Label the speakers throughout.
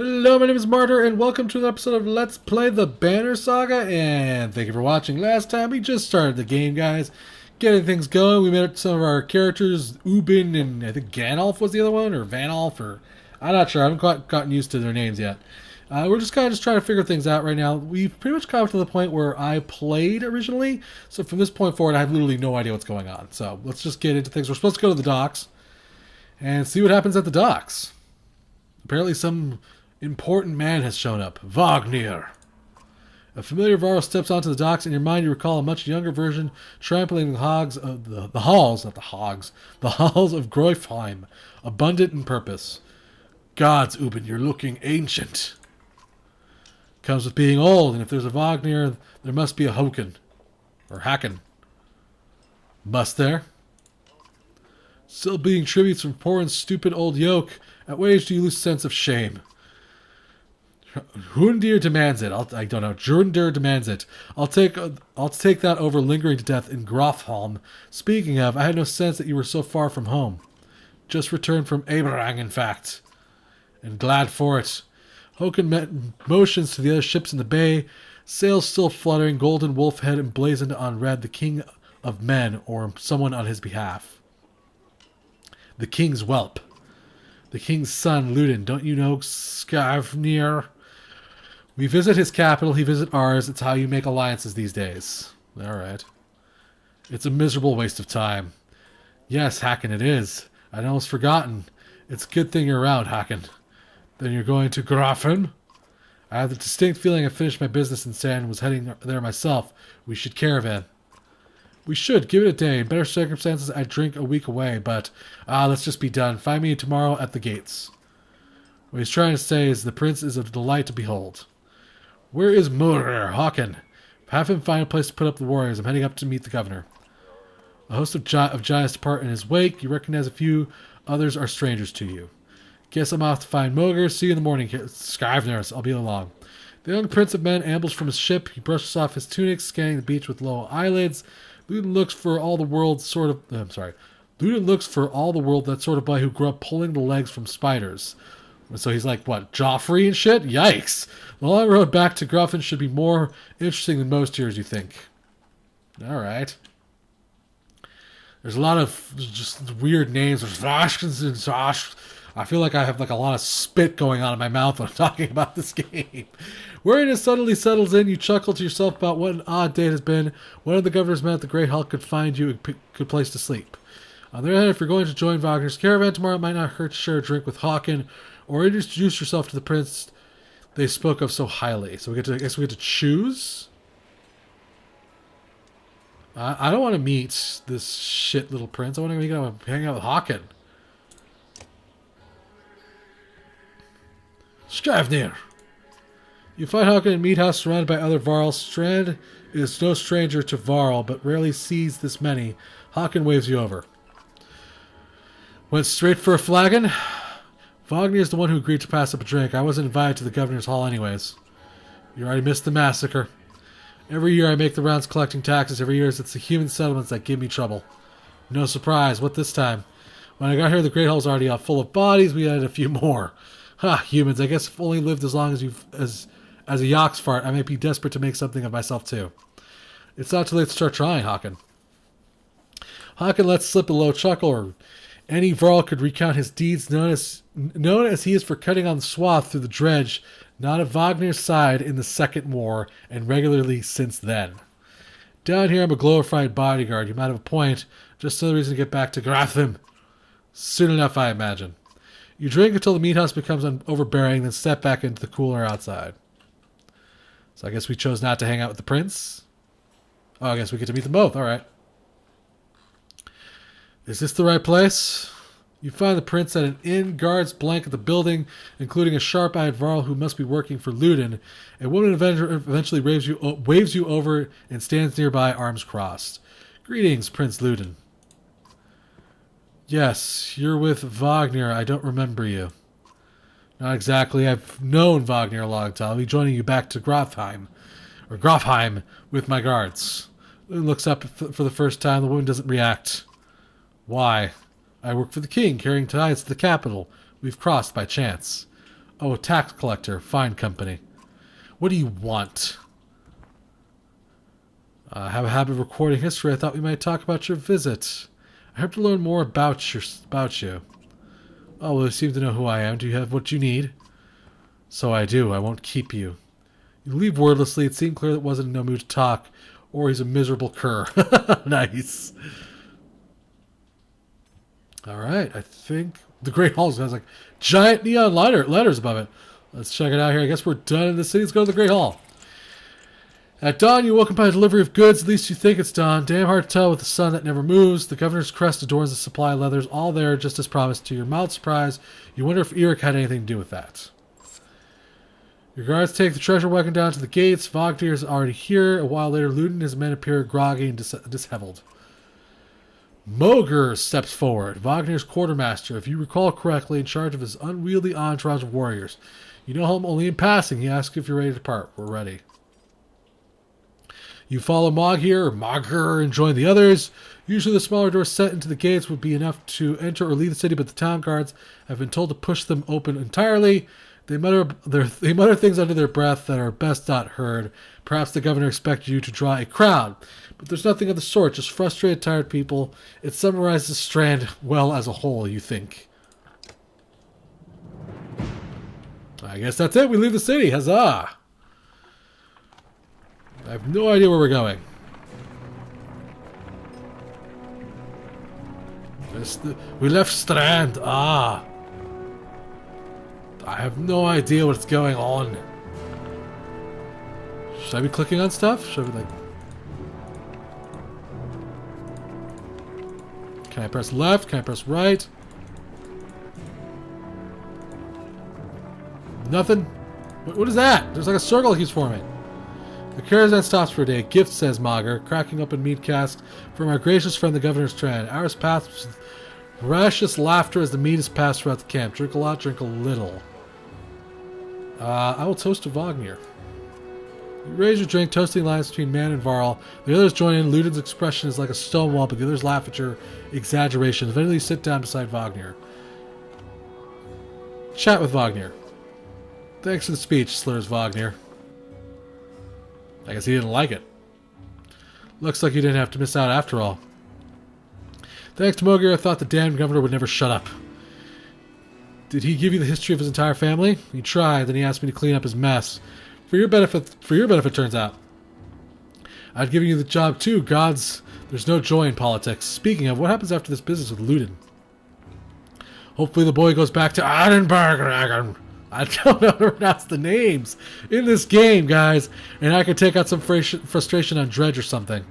Speaker 1: Hello, my name is Martyr, and welcome to an episode of Let's Play the Banner Saga, and thank you for watching. Last time, we just started the game, guys. Getting things going. We met some of our characters, Ubin, and I think Ganolf was the other one, or Vanolf, or... I'm not sure, I haven't quite gotten used to their names yet. We're just kind of trying to figure things out right now. We've pretty much come to the point where I played originally, so from this point forward, I have literally no idea what's going on. So, let's just get into things. We're supposed to go to the docks, and see what happens at the docks. Apparently some important man has shown up. Wagner. A familiar Varl steps onto the docks. In your mind, you recall a much younger version trampling the halls of the halls of Groifheim, abundant in purpose. Gods, Ubin, you're looking ancient. Comes with being old, and if there's a Wagner, there must be a Hoken. Or Haken. Must there? Still being tributes from poor and stupid old yoke, at what age do you lose sense of shame? Hundir demands it. I don't know. Jurundir demands it. I'll take that over lingering to death in Grofholm. Speaking of, I had no sense that you were so far from home. Just returned from Aberang, in fact. And glad for it. Hoken motions to the other ships in the bay, sails still fluttering, golden wolf head emblazoned on red, the king of men, or someone on his behalf. The king's whelp. The king's son, Ludin. Don't you know Skavnir? We visit his capital, he visits ours. It's how you make alliances these days. Alright. It's a miserable waste of time. Yes, Haken, it is. I'd almost forgotten. It's a good thing you're around, Haken. Then you're going to Grafen? I have the distinct feeling I finished my business in Sand and was heading there myself. We should caravan. We should. Give it a day. In better circumstances, I'd drink a week away, but... let's just be done. Find me tomorrow at the gates. What he's trying to say is the prince is a delight to behold. Where is Murir Haken? Have him find a place to put up the warriors. I'm heading up to meet the governor. A host of giants depart in his wake. You recognize a few. Others are strangers to you. Guess I'm off to find Moger. See you in the morning, Skyvners. I'll be along. The young prince of men ambles from his ship. He brushes off his tunic, scanning the beach with low eyelids. Ludin looks for all the world Ludin looks for all the world that sort of boy who grew up pulling the legs from spiders. So he's like, what, Joffrey and shit? Yikes. The long road back to Gruffin should be more interesting than most years, you think. Alright. There's a lot of just weird names. There's Vashkins and Zosh. I feel like I have like a lot of spit going on in my mouth when I'm talking about this game. Weariness suddenly settles in. You chuckle to yourself about what an odd day it has been. One of the governor's men at the Great Hall could find you a good place to sleep. On the other hand, if you're going to join Wagner's caravan tomorrow, it might not hurt to share a drink with Haken or introduce yourself to the prince they spoke of so highly. So I guess we get to choose. I don't want to meet this shit little prince. I want to hang out with Haken. Skavnir. You find Haken in Meadhouse surrounded by other Varls. Strand is no stranger to Varl, but rarely sees this many. Haken waves you over. Went straight for a flagon? Wagner is the one who agreed to pass up a drink. I wasn't invited to the governor's hall anyways. You already missed the massacre. Every year I make the rounds collecting taxes. Every year it's the human settlements that give me trouble. No surprise. What this time? When I got here, the Great Hall's already full of bodies. We added a few more. Ha, humans. I guess if I've only lived as long as a Yox fart, I might be desperate to make something of myself too. It's not too late to start trying, Haken. Haken lets slip a low chuckle, or any Varl could recount his deeds, known as he is for cutting on the swath through the dredge, not at Wagner's side in the Second War, and regularly since then. Down here I'm a glorified bodyguard. You might have a point. Just another reason to get back to Gratham. Soon enough, I imagine. You drink until the meathouse becomes overbearing, then step back into the cooler outside. So I guess we chose not to hang out with the prince. Oh, I guess we get to meet them both. All right. Is this the right place? You find the prince at an inn. Guards blanket the building, including a sharp-eyed Varl who must be working for Ludin. A woman eventually waves you over and stands nearby, arms crossed. Greetings, Prince Ludin. Yes, you're with Wagner. I don't remember you. Not exactly. I've known Wagner a long time. I'll be joining you back to Grofheim with my guards. Ludin looks up for the first time. The woman doesn't react. Why? I work for the king, carrying ties to the capital. We've crossed by chance. Oh, a tax collector. Fine company. What do you want? I have a habit of recording history. I thought we might talk about your visit. I hope to learn more about you. Oh, well, you seem to know who I am. Do you have what you need? So I do. I won't keep you. You leave wordlessly. It seemed clear that wasn't in no mood to talk, or he's a miserable cur. Nice. All right, I think the Great Hall has like giant neon letters above it. Let's check it out here. I guess we're done in the city. Let's go to the Great Hall. At dawn, you woken by a delivery of goods. At least you think it's dawn. Damn hard to tell with the sun that never moves. The governor's crest adorns the supply of leathers, all there just as promised. To your mild surprise, you wonder if Eric had anything to do with that. Your guards take the treasure wagon down to the gates. Wagner is already here. A while later, Ludin and his men appear groggy and disheveled. Moger steps forward, Wagner's quartermaster, if you recall correctly, in charge of his unwieldy entourage of warriors. You know him only in passing. He asks if you're ready to depart. We're ready. You follow Moger, and join the others. Usually the smaller doors set into the gates would be enough to enter or leave the city, but the town guards have been told to push them open entirely. They mutter things under their breath that are best not heard. Perhaps the governor expected you to draw a crowd, but there's nothing of the sort, just frustrated, tired people. It summarizes Strand well as a whole, you think. I guess that's it. We leave the city. Huzzah! I have no idea where we're going. We left Strand. Ah. I have no idea what's going on. Should I be clicking on stuff? Should I be like... Can I press left? Can I press right? Nothing? What is that? There's like a circle that keeps forming. The caravan stops for a day. Gift, says Mager, cracking up a meat cask from our gracious friend the Governor's Tran. Ours paths with raucous laughter as the meat is passed throughout the camp. Drink a lot, drink a little. I will toast to Wagner. You raise your drink, toasting lines between Man and Varl. The others join in. Ludin's expression is like a stone wall, but the others laugh at your exaggeration. Eventually you sit down beside Wagner. Chat with Wagner. Thanks for the speech, slurs Wagner. I guess he didn't like it. Looks like you didn't have to miss out after all. Thanks to Moger, I thought the damned governor would never shut up. Did he give you the history of his entire family? He tried, then he asked me to clean up his mess. For your benefit, turns out. I'd given you the job too, gods. There's no joy in politics. Speaking of, what happens after this business with Ludin? Hopefully the boy goes back to Adenberg. I don't know how to pronounce the names in this game, guys. And I could take out some frustration on Dredge or something.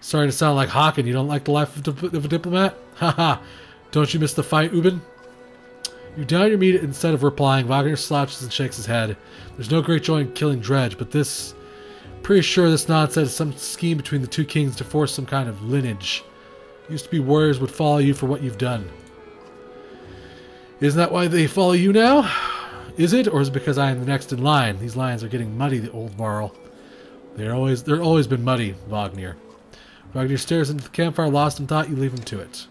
Speaker 1: Sorry to sound like Hawken. You don't like the life of a diplomat? Haha. Don't you miss the fight, Ubin? You down your meat instead of replying. Wagner slouches and shakes his head. There's no great joy in killing Dredge, but this... Pretty sure this nonsense is some scheme between the two kings to force some kind of lineage. Used to be warriors would follow you for what you've done. Isn't that why they follow you now? Is it, or is it because I am the next in line? These lines are getting muddy, the old Varl. They're always been muddy, Wagner. Wagner stares into the campfire, lost in thought. You leave him to it.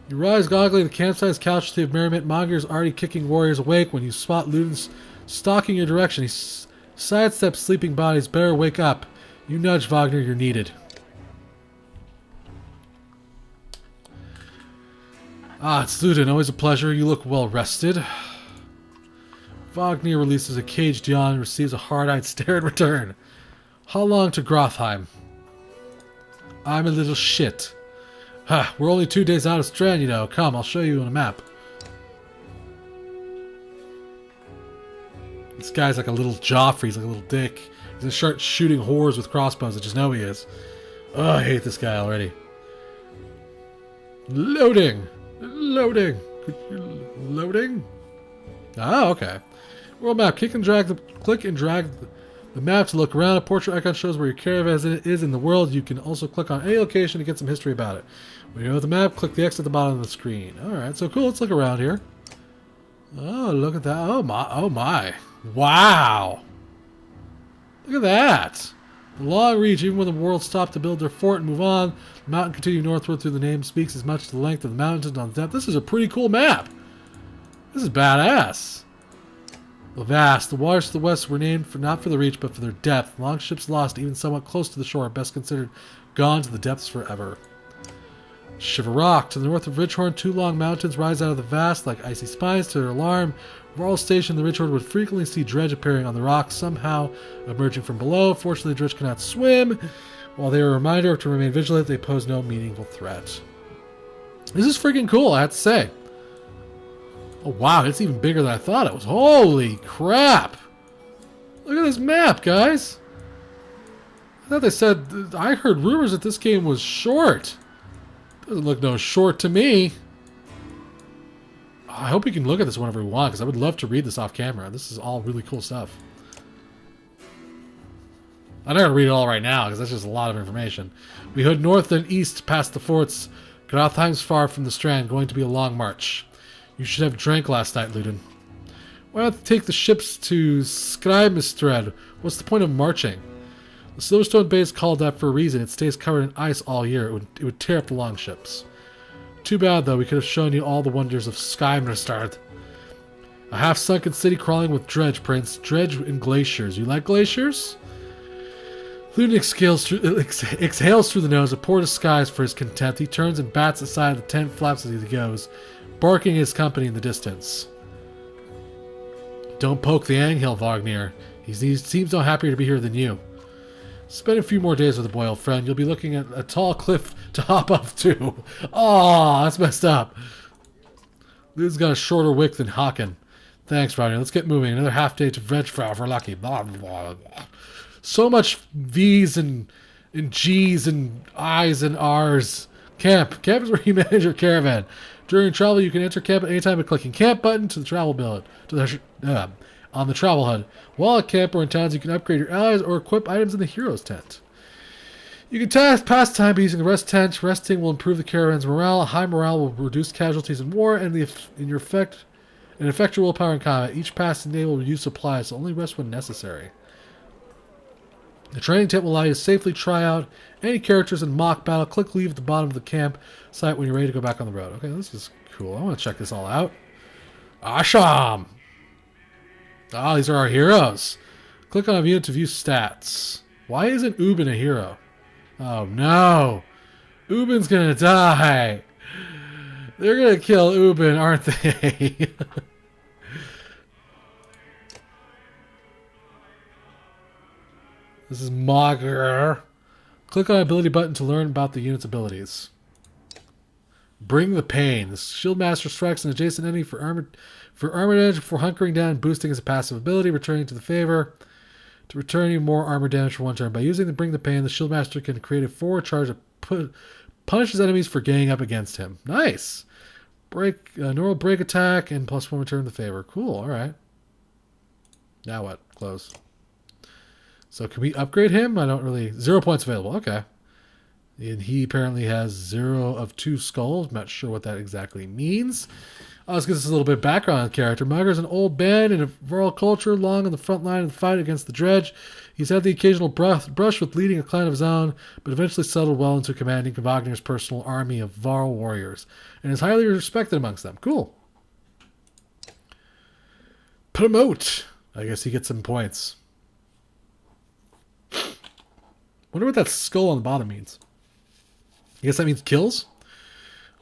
Speaker 1: You rise goggling the campsite's casualty of merriment. Mager is already kicking warriors awake when you spot Ludin stalking your direction. He sidesteps sleeping bodies. Better wake up. You nudge Wagner, you're needed. Ah, it's Ludin. Always a pleasure. You look well rested. Wagner releases a caged yawn and receives a hard-eyed stare in return. How long to Grothheim? I'm a little shit. Huh, we're only 2 days out of Strand, you know. Come, I'll show you on a map. This guy's like a little Joffrey. He's like a little dick. He's gonna start shooting whores with crossbows. I just know he is. Oh, I hate this guy already. Loading! Loading! Loading? Ah, okay. World map. Click and drag the map to look around. A portrait icon shows where your caravan is in the world. You can also click on any location to get some history about it. When you know the map, click the X at the bottom of the screen. Alright, so cool. Let's look around here. Oh, look at that. Oh my. Oh my. Wow. Look at that. The long reach, even when the world stopped to build their fort and move on, the mountain continued northward through the name speaks as much to the length of the mountains on the depth. This is a pretty cool map. This is badass. The vast. The waters to the west were named not for the reach, but for their depth. Long ships lost, even somewhat close to the shore, best considered gone to the depths forever. Shiver Rock. To the north of Ridgehorn, two long mountains rise out of the vast like icy spines. To their alarm, Varls Station and the Ridgehorn would frequently see dredge appearing on the rocks, somehow emerging from below. Fortunately, the dredge cannot swim. While they are a reminder to remain vigilant, they pose no meaningful threat. This is freaking cool, I have to say. Oh, wow, it's even bigger than I thought it was. Holy crap! Look at this map, guys. I thought they said... I heard rumors that this game was short. Doesn't look no short to me. I hope we can look at this whenever we want, because I would love to read this off camera. This is all really cool stuff. I'm not going to read it all right now, because that's just a lot of information. We head north and east past the forts. Grotheim's far from the strand, going to be a long march. You should have drank last night, Luden. Why not take the ships to Skrymistred? What's the point of marching? The Silverstone Bay is called that for a reason. It stays covered in ice all year. It would tear up the longships. Too bad, though. We could have shown you all the wonders of Skrymistred. A half-sunken city crawling with dredge, Prince. Dredge and glaciers. You like glaciers? Luden exhales through the nose, a poor disguise for his contempt. He turns and bats aside the tent flaps as he goes, barking his company in the distance. Don't poke the anghill, Wagner. He seems no happier to be here than you. Spend a few more days with the boy, old friend. You'll be looking at a tall cliff to hop off to. Aw, that's messed up. Luden's got a shorter wick than Haken. Thanks, Wagner. Let's get moving. Another half day to Vegfrau if we're lucky. Blah, blah, blah. So much V's and G's and I's and R's. Camp. Camp is where you manage your caravan. During travel, you can enter camp at any time by clicking camp button to the travel billet on the travel HUD. While at camp or in towns, you can upgrade your allies or equip items in the hero's tent. You can pass time by using the rest tent. Resting will improve the caravan's morale. High morale will reduce casualties in war and affect your willpower in combat. Each passing day will use supplies, so only rest when necessary. The training tent will allow you to safely try out any characters in mock battle. Click leave at the bottom of the camp site when you're ready to go back on the road. Okay, this is cool. I want to check this all out. Asham! Ah, these are our heroes. Click on a unit to view stats. Why isn't Ubin a hero? Oh no! Ubin's gonna die! They're gonna kill Ubin, aren't they? This is Mogger. Click on ability button to learn about the unit's abilities. Bring the pain. The Shieldmaster strikes an adjacent enemy for armor damage before hunkering down and boosting as a passive ability, returning to the favor to return you more armor damage for one turn. By using the Bring the Pain, the Shieldmaster can create a forward charge that punishes enemies for ganging up against him. Nice. Normal break attack and +1 return to the favor. Cool. All right. Now what? Close. So can we upgrade him? I don't really... 0 points available. Okay. And he apparently has 0 of 2 skulls. I'm not sure what that exactly means. Let's give us a little bit of background on the character. Mugger is an old band in a Varl culture, long on the front line of the fight against the dredge. He's had the occasional brush with leading a clan of his own, but eventually settled well into commanding Wagner's personal army of Varl warriors, and is highly respected amongst them. Cool. Promote. I guess he gets some points. Wonder what that skull on the bottom means. I guess that means kills?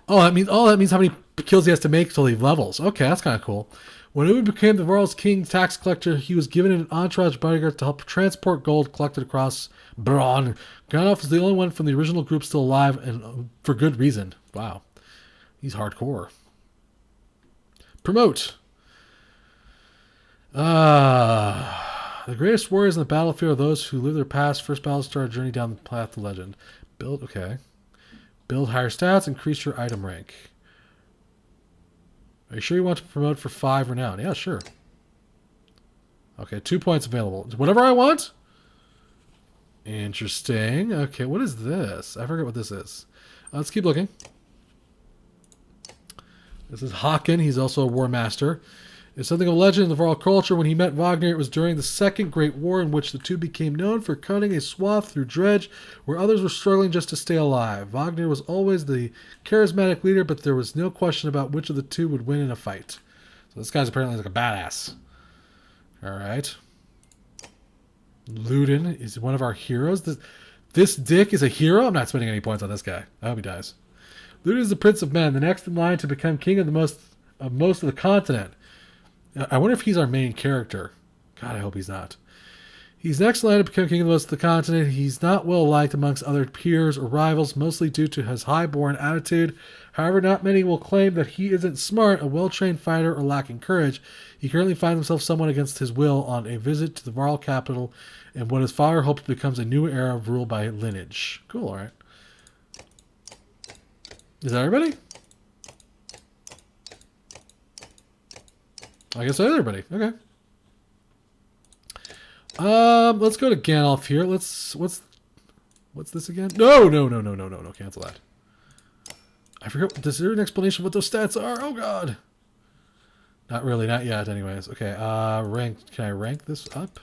Speaker 1: That means how many kills he has to make till he levels. Okay, that's kind of cool. When Ubin became the Varl's king tax collector, he was given an entourage bodyguard to help transport gold collected across Braun. Gandalf is the only one from the original group still alive, and for good reason. Wow. He's hardcore. Promote. The greatest warriors in the battlefield are those who live their past. First battle start a journey down the path to legend. Build higher stats, increase your item rank. Are you sure you want to promote for 5 renown? Yeah, sure. Okay, 2 points available. Whatever I want? Interesting. Okay, what is this? I forget what this is. Let's keep looking. This is Haken. He's also a war master. It's something of a legend in the Varl culture. When he met Wagner, it was during the Second Great War, in which the two became known for cutting a swath through dredge where others were struggling just to stay alive. Wagner was always the charismatic leader, but there was no question about which of the two would win in a fight. So this guy's apparently like a badass. Alright. Ludin is one of our heroes. This dick is a hero? I'm not spending any points on this guy. I hope he dies. Ludin is the Prince of Men, the next in line to become king of most of the continent. I wonder if he's our main character. God, I hope he's not. He's next in line to become king of most of the continent. He's not well liked amongst other peers or rivals, mostly due to his high-born attitude. However, not many will claim that he isn't smart, a well-trained fighter, or lacking courage. He currently finds himself somewhat against his will on a visit to the Varl capital, and what his father hopes becomes a new era of rule by lineage. Cool, alright. Is that everybody? I guess that's everybody. Okay. Let's go to Gandalf here. What's this again? No. Cancel that. I forgot. Is there an explanation of what those stats are? Oh god. Not really. Not yet. Anyways. Okay. Rank. Can I rank this up?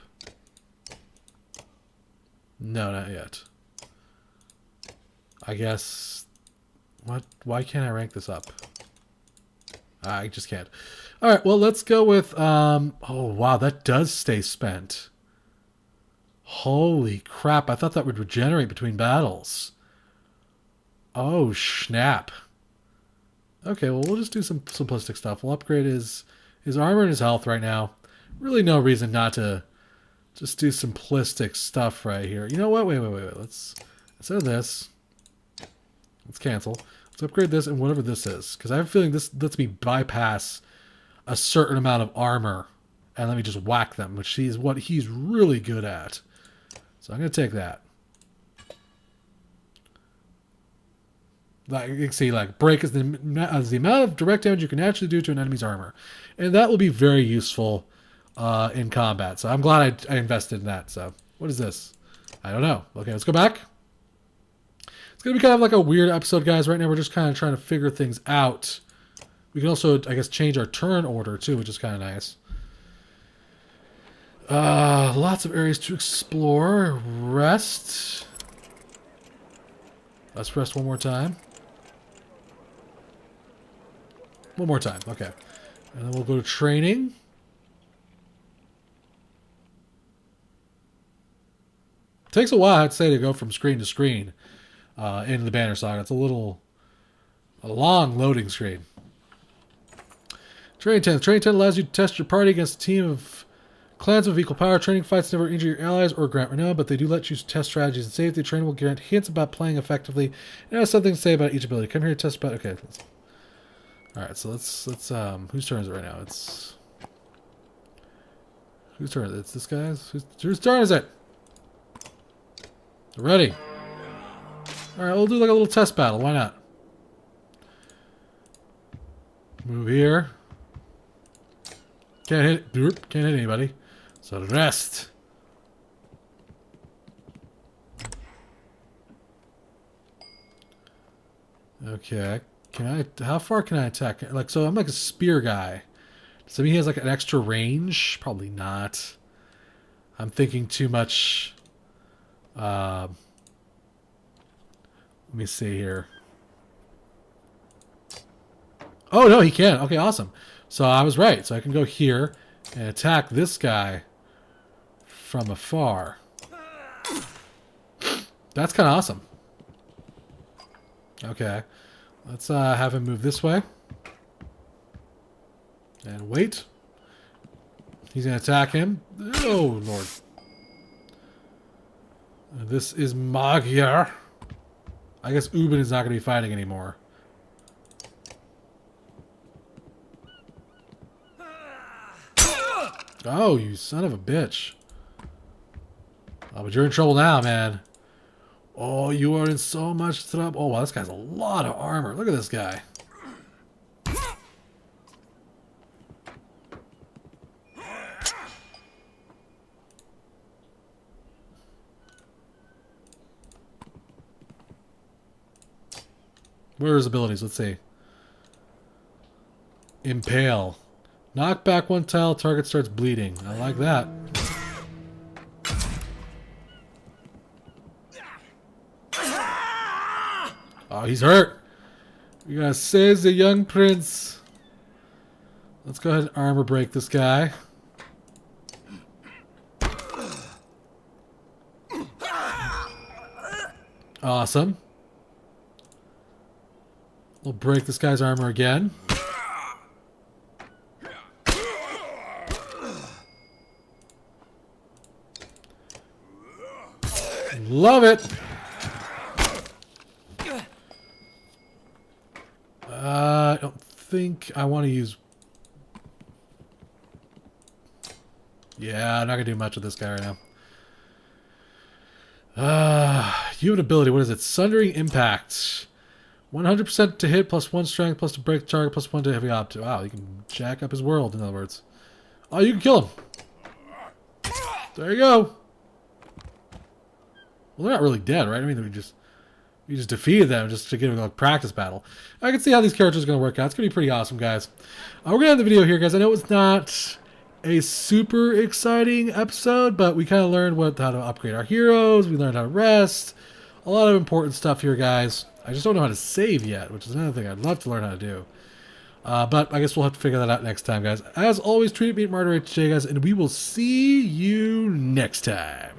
Speaker 1: No, not yet. I guess. What? Why can't I rank this up? I just can't. All right, well, let's go with, oh, wow, that does stay spent. Holy crap, I thought that would regenerate between battles. Oh, snap. Okay, well, we'll just do some simplistic stuff. We'll upgrade his armor and his health right now. Really no reason not to just do simplistic stuff right here. You know what? Wait. Let's, instead of this, let's cancel. Let's upgrade this and whatever this is. Because I have a feeling this lets me bypass a certain amount of armor and let me just whack them, which is what he's really good at. So I'm going to take that. Like, you can see, like, break is the amount of direct damage you can actually do to an enemy's armor. And that will be very useful in combat. So I'm glad I invested in that. So what is this? I don't know. Okay, let's go back. It's going to be kind of like a weird episode, guys. Right now we're just kind of trying to figure things out. We can also, I guess, change our turn order, too, which is kind of nice. Lots of areas to explore. Rest. Let's rest one more time. One more time, okay. And then we'll go to training. It takes a while, I'd say, to go from screen to screen in the Banner Saga. It's a long loading screen. Training 10. Training 10 allows you to test your party against a team of clans of equal power. Training fights never injure your allies or grant renown, but they do let you test strategies and safety. Training will grant hints about playing effectively and has something to say about each ability. Come here to test about. Okay. Alright, so let's whose turn is it right now? It's whose turn is it? It's this guy's. Whose turn is it? Ready. Alright, we'll do like a little test battle. Why not? Move here. Can't hit anybody. So rest. Okay. How far can I attack? Like, so I'm like a spear guy. Does that mean he has like an extra range? Probably not. I'm thinking too much. Let me see here. Oh, no, he can. Okay, awesome. So I was right. So I can go here and attack this guy from afar. That's kind of awesome. Okay. Let's have him move this way. And wait. He's going to attack him. Oh, Lord. This is Magyar. I guess Ubin is not going to be fighting anymore. Oh, you son of a bitch. Oh, but you're in trouble now, man. Oh, you are in so much trouble. Oh, wow, this guy's a lot of armor. Look at this guy. Where are his abilities? Let's see. Impale. Knock back one tile, target starts bleeding. I like that. Oh, he's hurt. We gotta save the young prince. Let's go ahead and armor break this guy. Awesome. We'll break this guy's armor again. Love it. I don't think I want to use... Yeah, I'm not going to do much with this guy right now. You have an ability. What is it? Sundering Impact. 100% to hit, plus 1 strength, plus to break the target, plus 1 to heavy object. Wow, you can jack up his world, in other words. Oh, you can kill him. There you go. Well, they're not really dead, right? I mean, we just defeated them just to give a practice battle. I can see how these characters are going to work out. It's going to be pretty awesome, guys. We're going to end the video here, guys. I know it's not a super exciting episode, but we kind of learned how to upgrade our heroes. We learned how to rest. A lot of important stuff here, guys. I just don't know how to save yet, which is another thing I'd love to learn how to do. But I guess we'll have to figure that out next time, guys. As always, treat me at Martyr HJ, guys, and we will see you next time.